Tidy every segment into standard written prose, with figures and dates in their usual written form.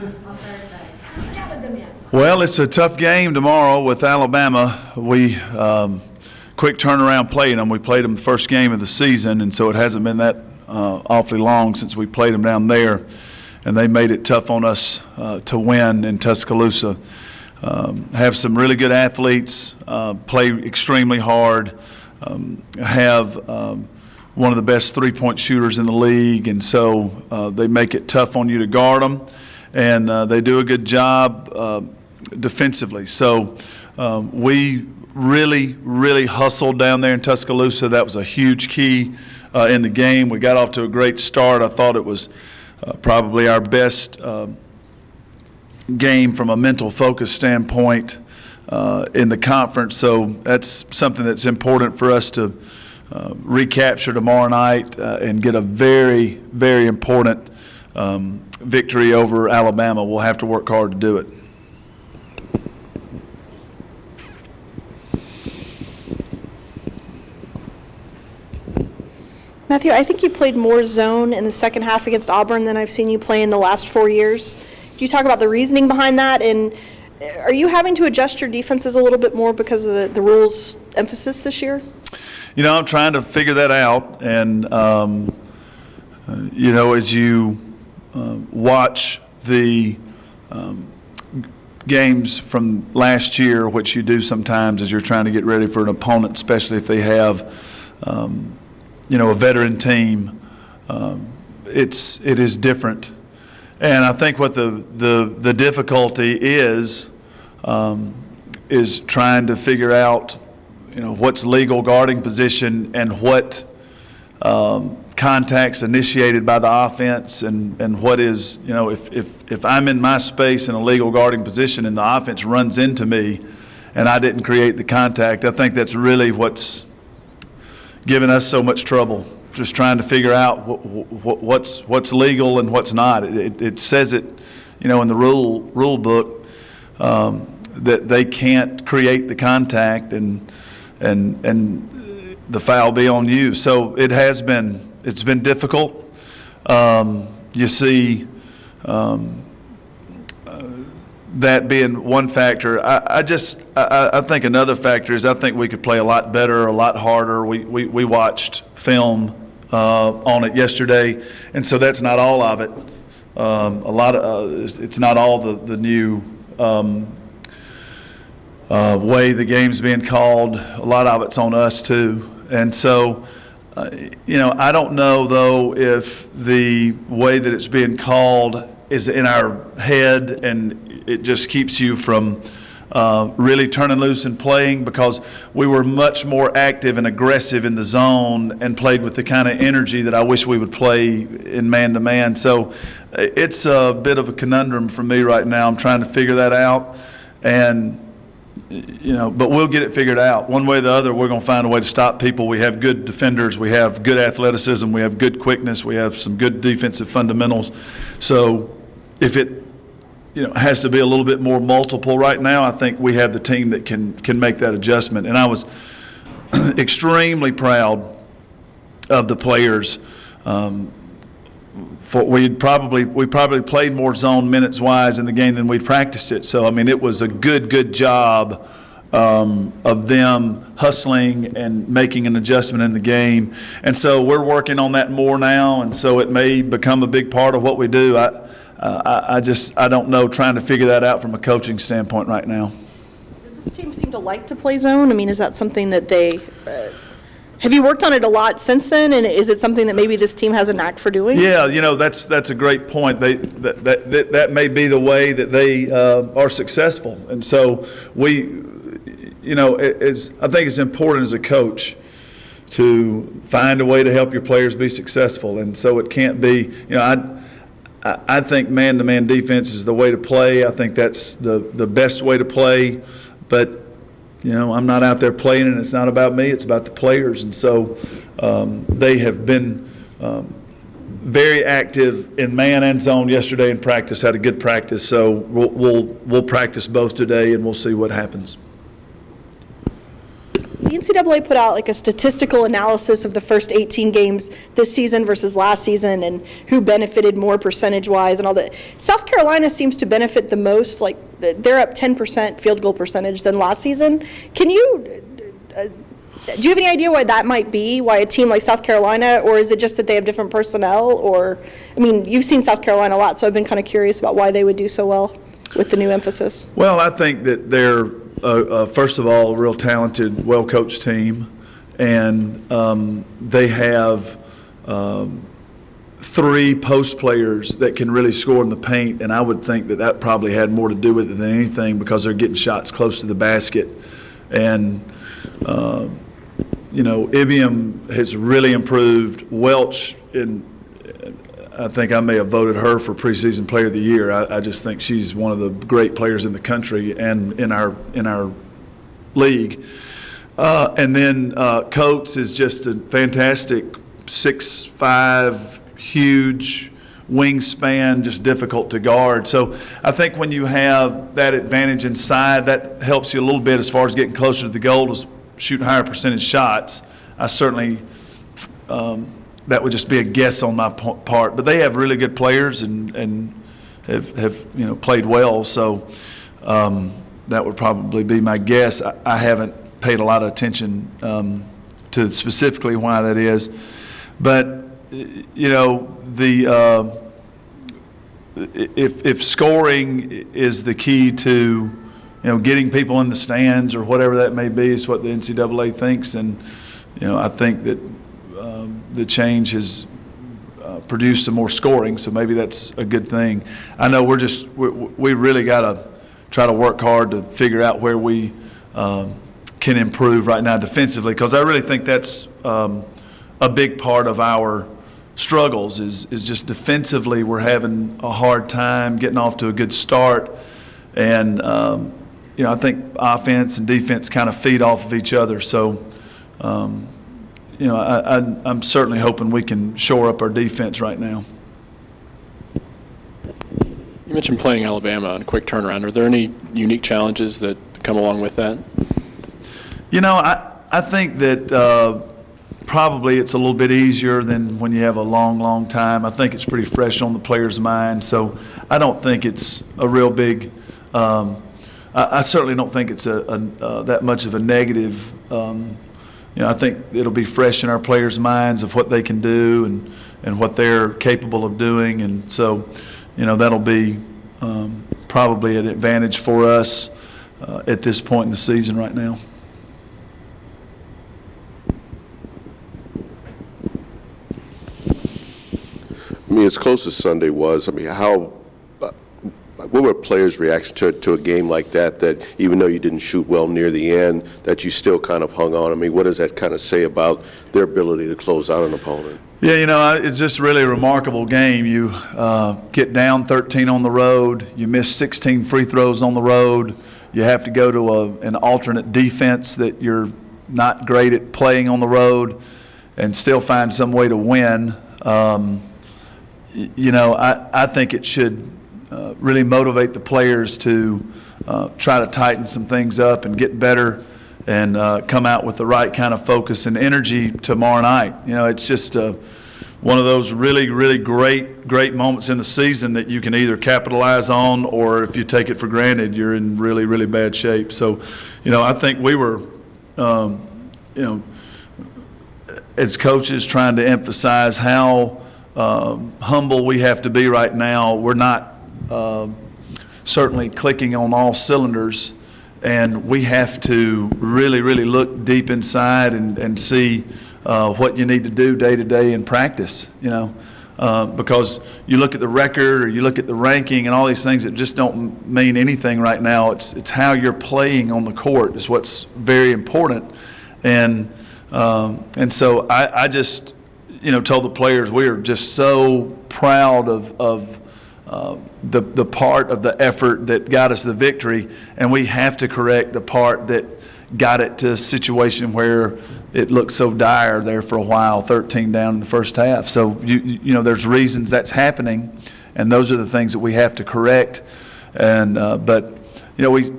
on Thursday? Well, it's a tough game tomorrow with Alabama. We quick turnaround playing them. We played them the first game of the season, and so it hasn't been that awfully long since we played them down there, and they made it tough on us to win in Tuscaloosa. Have some really good athletes, play extremely hard, have one of the best three-point shooters in the league, and so they make it tough on you to guard them, and they do a good job defensively. So we really hustled down there in Tuscaloosa. That was a huge key in the game. We got off to a great start. I thought it was probably our best game from a mental focus standpoint in the conference. So that's something that's important for us to recapture tomorrow night and get a very important victory over Alabama. We'll have to work hard to do it. Matthew, I think you played more zone in the second half against Auburn than I've seen you play in the last 4 years. Can you talk about the reasoning behind that? And are you having to adjust your defenses a little bit more because of the rules emphasis this year? You know, I'm trying to figure that out. And, you know, as you watch the games from last year, which you do sometimes as you're trying to get ready for an opponent, especially if they have you know, a veteran team, it is different. And I think what the difficulty is trying to figure out, you know, what's legal guarding position and what contacts initiated by the offense and what is, you know, if I'm in my space in a legal guarding position and the offense runs into me and I didn't create the contact, I think that's really what's giving us so much trouble, just trying to figure out what's legal and what's not. It says it, you know, in the rule book that they can't create the contact and the foul be on you. So it's been difficult. You see that being one factor. I think another factor is I think we could play a lot better, a lot harder. We watched film on it yesterday, and so that's not all of it. It's not all the new way the game's being called. A lot of it's on us too, and so. You know, I don't know, though, if the way that it's being called is in our head and it just keeps you from really turning loose and playing, because we were much more active and aggressive in the zone and played with the kind of energy that I wish we would play in man-to-man. So it's a bit of a conundrum for me right now. I'm trying to figure that out. And you know, but we'll get it figured out. One way or the other, we're going to find a way to stop people. We have good defenders. We have good athleticism. We have good quickness. We have some good defensive fundamentals. So if it, you know, has to be a little bit more multiple right now, I think we have the team that can make that adjustment. And I was extremely proud of the players. We probably played more zone minutes wise in the game than we'd practiced it. So I mean, it was a good job of them hustling and making an adjustment in the game. And so we're working on that more now, and so it may become a big part of what we do. I don't know, trying to figure that out from a coaching standpoint right now. Does this team seem to like to play zone? I mean, is that something that they have you worked on it a lot since then, and is it something that maybe this team has a knack for doing? Yeah, you know, that's a great point. That may be the way that they are successful, and so we, you know, I think it's important as a coach to find a way to help your players be successful, and so it can't be, you know, I think man-to-man defense is the way to play. I think that's the best way to play, but you know, I'm not out there playing, and it's not about me. It's about the players. And so they have been very active in man and zone yesterday in practice, had a good practice. So we'll practice both today, and we'll see what happens. The NCAA put out like a statistical analysis of the first 18 games this season versus last season and who benefited more percentage-wise and all that. South Carolina seems to benefit the most. Like they're up 10% field goal percentage than last season. Can you do you have any idea why that might be? Why a team like South Carolina, or is it just that they have different personnel? Or, I mean, you've seen South Carolina a lot, so I've been kind of curious about why they would do so well with the new emphasis. Well, I think that they're, first of all, a real talented, well-coached team, and they have three post players that can really score in the paint, and I would think that that probably had more to do with it than anything because they're getting shots close to the basket. And Ibiam has really improved. Welch, I think I may have voted her for preseason player of the year. I just think she's one of the great players in the country and in our league. And then Coates is just a fantastic 6'5", huge wingspan, just difficult to guard. So I think when you have that advantage inside, that helps you a little bit as far as getting closer to the goal, shooting higher percentage shots. I certainly that would just be a guess on my part, but they have really good players and have played well. So that would probably be my guess. I haven't paid a lot of attention to specifically why that is, but if scoring is the key to getting people in the stands or whatever that may be, is what the NCAA thinks, and I think that the change has produced some more scoring, so maybe that's a good thing. I know we really got to try to work hard to figure out where we can improve right now defensively, because I really think that's a big part of our struggles is just defensively we're having a hard time getting off to a good start, and I think offense and defense kind of feed off of each other. So I'm certainly hoping we can shore up our defense right now. You mentioned playing Alabama on a quick turnaround. Are there any unique challenges that come along with that? I think that probably it's a little bit easier than when you have a long time. I think it's pretty fresh on the player's mind, so I don't think it's a real big I certainly don't think it's that much of a negative. I think it'll be fresh in our players' minds of what they can do and what they're capable of doing, and so that'll be probably an advantage for us at this point in the season right now. I mean, as close as Sunday was, what were players' reactions to a game like that even though you didn't shoot well near the end, that you still kind of hung on? I mean, what does that kind of say about their ability to close out an opponent? Yeah, it's just really a remarkable game. You get down 13 on the road, you miss 16 free throws on the road, you have to go to an alternate defense that you're not great at playing on the road, and still find some way to win. I think it should really motivate the players to try to tighten some things up and get better and come out with the right kind of focus and energy tomorrow night. It's just one of those really, really great moments in the season that you can either capitalize on, or if you take it for granted, you're in really, really bad shape. So, I think we were, as coaches, trying to emphasize how humble we have to be right now. We're not certainly clicking on all cylinders, and we have to really, really look deep inside and see what you need to do day to day in practice, because you look at the record or you look at the ranking and all these things that just don't mean anything right now. It's how you're playing on the court is what's very important, and so I just told the players we are just so proud of the part of the effort that got us the victory, and we have to correct the part that got it to a situation where it looked so dire there for a while, 13 down in the first half. So there's reasons that's happening, and those are the things that we have to correct. And but we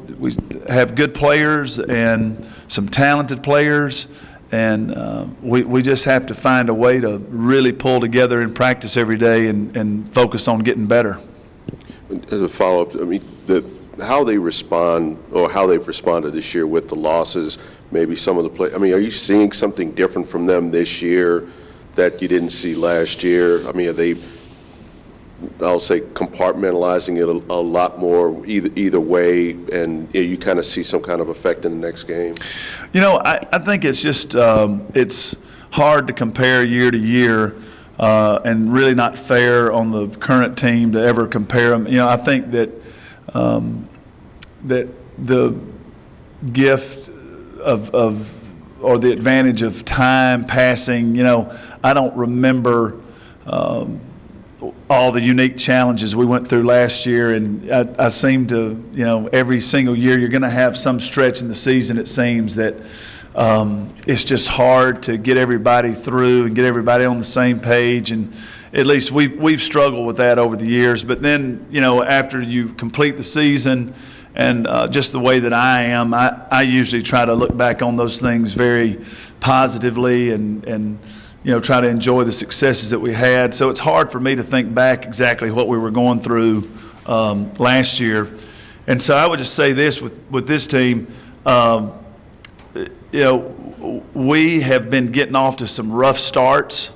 have good players and some talented players, and we just have to find a way to really pull together in practice every day and focus on getting better. As a follow-up, I mean, how they respond or how they've responded this year with the losses, maybe some of the play. I mean, are you seeing something different from them this year that you didn't see last year? I mean, are they, I'll say, compartmentalizing it a lot more either way, and you kind of see some kind of effect in the next game? I think it's just it's hard to compare year to year, and really not fair on the current team to ever compare them. I think that that the gift of or the advantage of time passing, I don't remember all the unique challenges we went through last year, and I seem to, every single year you're going to have some stretch in the season, it seems, that it's just hard to get everybody through and get everybody on the same page, and at least we've struggled with that over the years. But then, after you complete the season, and just the way that I am, I usually try to look back on those things very positively and try to enjoy the successes that we had. So it's hard for me to think back exactly what we were going through last year. And so I would just say this with this team, we have been getting off to some rough starts,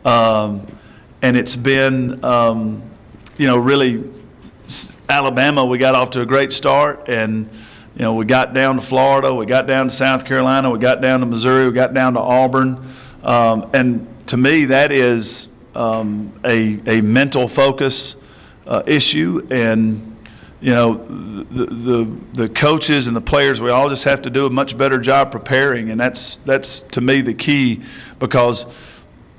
and it's been, really Alabama, we got off to a great start, and we got down to Florida, we got down to South Carolina, we got down to Missouri, we got down to Auburn. And to me, that is a mental focus issue, and the coaches and the players, we all just have to do a much better job preparing, and that's to me the key, because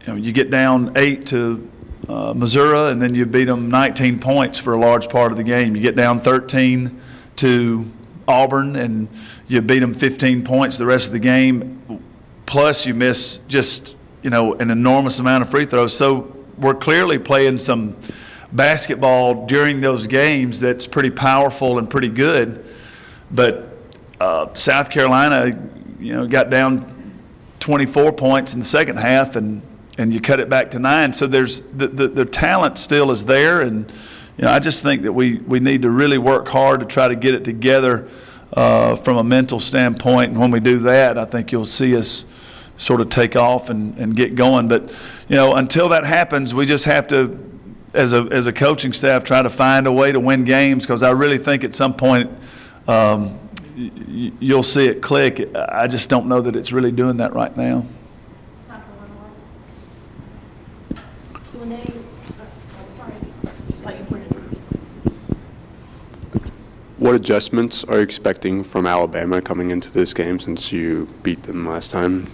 you get down 8 to Missouri, and then you beat them 19 points for a large part of the game. You get down 13 to Auburn, and you beat them 15 points the rest of the game. Plus, you miss just, an enormous amount of free throws. So we're clearly playing some basketball during those games that's pretty powerful and pretty good. But South Carolina, got down 24 points in the second half, and you cut it back to 9. So there's the talent still is there, and I just think that we need to really work hard to try to get it together from a mental standpoint. And when we do that, I think you'll see us sort of take off and get going. But until that happens, we just have to, as a coaching staff, try to find a way to win games, because I really think at some point you'll see it click. I just don't know that it's really doing that right now. What adjustments are you expecting from Alabama coming into this game, since you beat them last time?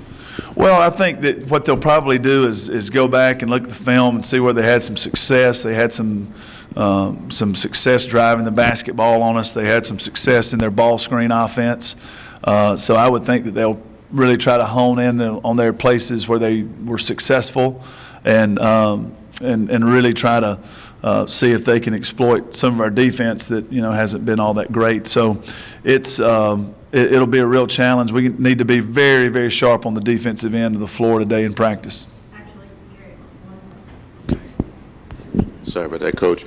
Well, I think that what they'll probably do is go back and look at the film and see where they had some success. They had some success driving the basketball on us. They had some success in their ball screen offense. So I would think that they'll really try to hone in on their places where they were successful, and really try to see if they can exploit some of our defense that hasn't been all that great. So it'll be a real challenge. We need to be very, very sharp on the defensive end of the floor today in practice. Sorry about that, Coach.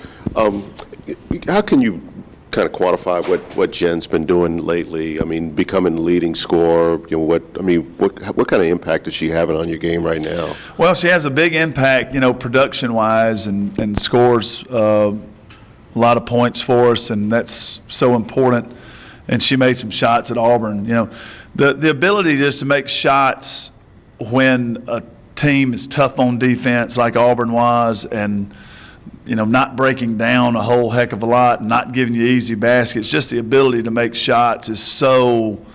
How can you kind of quantify what Jen's been doing lately? I mean, becoming the leading scorer. What kind of impact is she having on your game right now? Well, she has a big impact, production-wise, and scores a lot of points for us, and that's so important. And she made some shots at Auburn. The ability just to make shots when a team is tough on defense like Auburn was, and not breaking down a whole heck of a lot, not giving you easy baskets, just the ability to make shots is so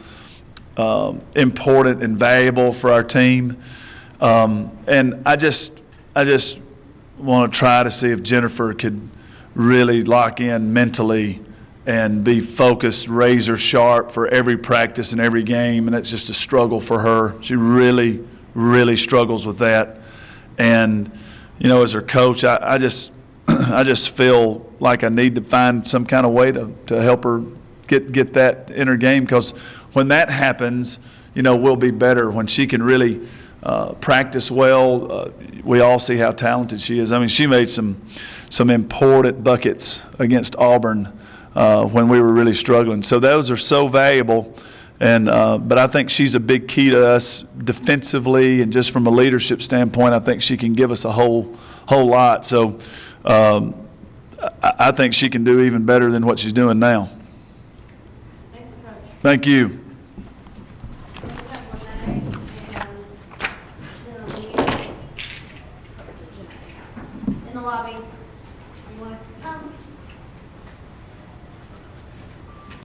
important and valuable for our team. And I just want to try to see if Jennifer could really lock in mentally and be focused, razor sharp for every practice and every game, and it's just a struggle for her. She really, really struggles with that. And, as her coach, I just feel like I need to find some kind of way to help her get that in her game, because when that happens, we'll be better. When she can really practice well, we all see how talented she is. I mean, she made some important buckets against Auburn when we were really struggling. So those are so valuable. And but I think she's a big key to us defensively, and just from a leadership standpoint, I think she can give us a whole lot. So I think she can do even better than what she's doing now. Thanks, Coach. Thank you.